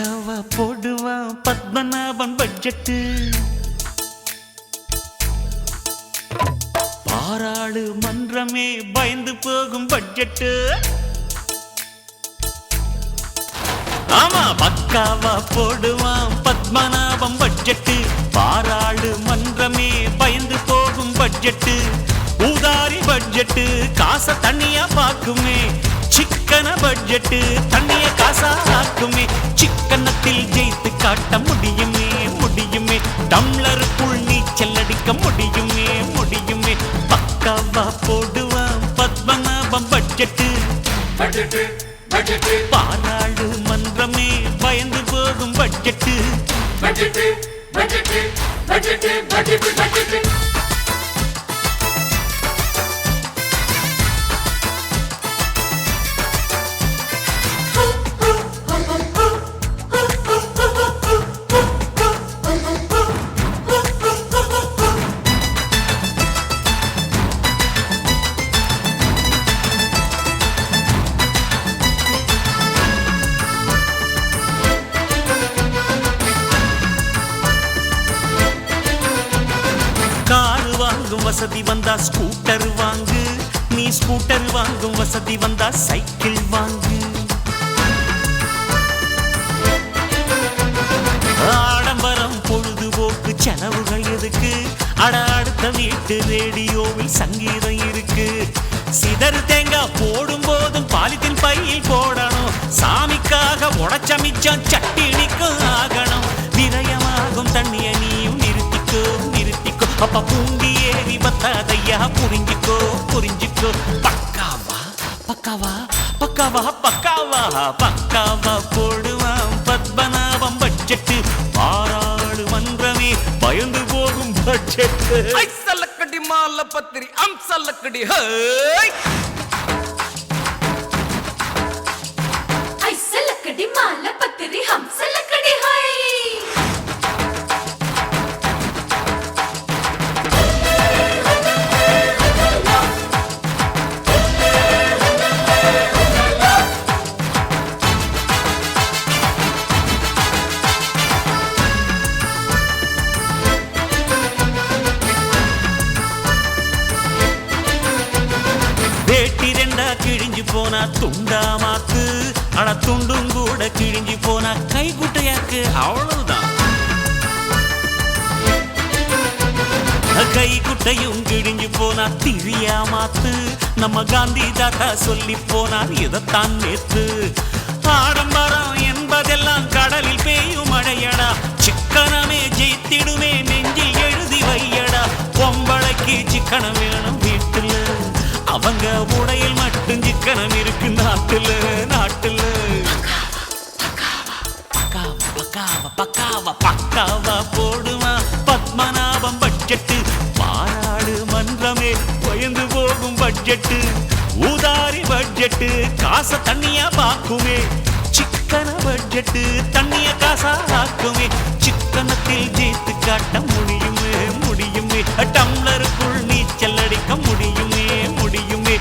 பக்காவா போடுவான் பத்மநாபன் பட்ஜெட்டு. பாராளு மன்றமே பயந்து போகும் பட்ஜெட்டு. ஆமா, பக்காவா போடுவான் பத்மநாபம் பட்ஜெட்டு. பாராளு மன்றமே பயந்து போகும் பட்ஜெட்டு. ஊதாரி பட்ஜெட்டு காசை தண்ணியா பாக்குமே. சிக்கன பட்ஜெட்டு தண்ணிய காசா ஆக்குமே. சிக்கனத்தில் ஜெயித்து காட்ட முடியுமே முடியுமே. டம்ளருக்குள் நீச்சல் அடிக்க முடியுமே முடியுமே. பக்காவா போடுவான் பத்மநாபம் பட்ஜெட்டு. பாராளு மன்றமே பயந்து போகும் பட்ஜெட்டு. காரு வாங்கும் வசதி வந்தா ஸ்கூட்டர் வாங்கு. நீ ஸ்கூட்டர் வாங்கும் வசதி வந்தா சைக்கிள் வாங்கு. ஆடம்பரம் பொழுதுபோக்கு செலவுகள் எதுக்கு? அடுத்த வீட்டு ரேடியோவில் சங்கீதம் இருக்கு. சிதறு தேங்காய் போடும் போதும் பாலித்தின் பையில் போடணும். சாமிக்காக உடச்சமிச்சம் சட்டினிக்கும் ஆகணும். விரயமாகும் தண்ணிய நீயும் நிறுத்திக்கோ நிறுத்திக்கோ. அப்ப பூண்டி ஏறி பத்தாதையா புரிஞ்சிக்கோ புரிஞ்சிக்கோ. பக்காவா பக்காவா பக்காவா பக்காவா பக்காவா போடுவான் பத்மநாபம் பட்ஜெட்டு. பாராளு மன்றமே பயந்து போகும் பட்ஜெட்டு. ஐசல்லக்கடி மால பத்திரி அம்சல்லக்கடி ஐசல்லக்கடி மால பத்திரி ஹம்சல்லக்கடி ஹை. வேட்டி ரெண்டா கிழிஞ்சு போனா துண்டா மாத்து. ஆனா துண்டும் கூட கிழிஞ்சு போனா கை குட்டையாக்கு. அவ்வளவுதான். கை குட்டையும் கிழிஞ்சு போனா திரியா மாத்து. நம்ம காந்தி தாத்தா சொல்லி போனார் இதைத்தான் நேத்து. ஆடம்பரம் என்பதெல்லாம் கடலில் பெய்யும் மழையடா. சிக்கனமே ஜெயித்திடுமே நெஞ்சில் எழுதி வையடா. பொம்பளைக்கு சிக்கனம் வேணும் வீட்டுல. அவங்க உடையில் மட்டும் சிக்கனம் இருக்கு நாட்டுல நாட்டுல. பக்காவா பக்காவா போடுவான் பத்மநாபம் பட்ஜெட்டு. பாராளு மன்றமே பயந்து போகும் பட்ஜெட்டு. ஊதாரி பட்ஜெட்டு காசை தண்ணியா பாக்குமே. சிக்கன பட்ஜெட்டு தண்ணிய காசா ஆக்குமே. சிக்கனத்தில் ஜெயித்து காட்ட முடியுமே முடியுமே. டம்ளருக்குள் நீச்சல் அடிக்க முடியுமே முடியுமே.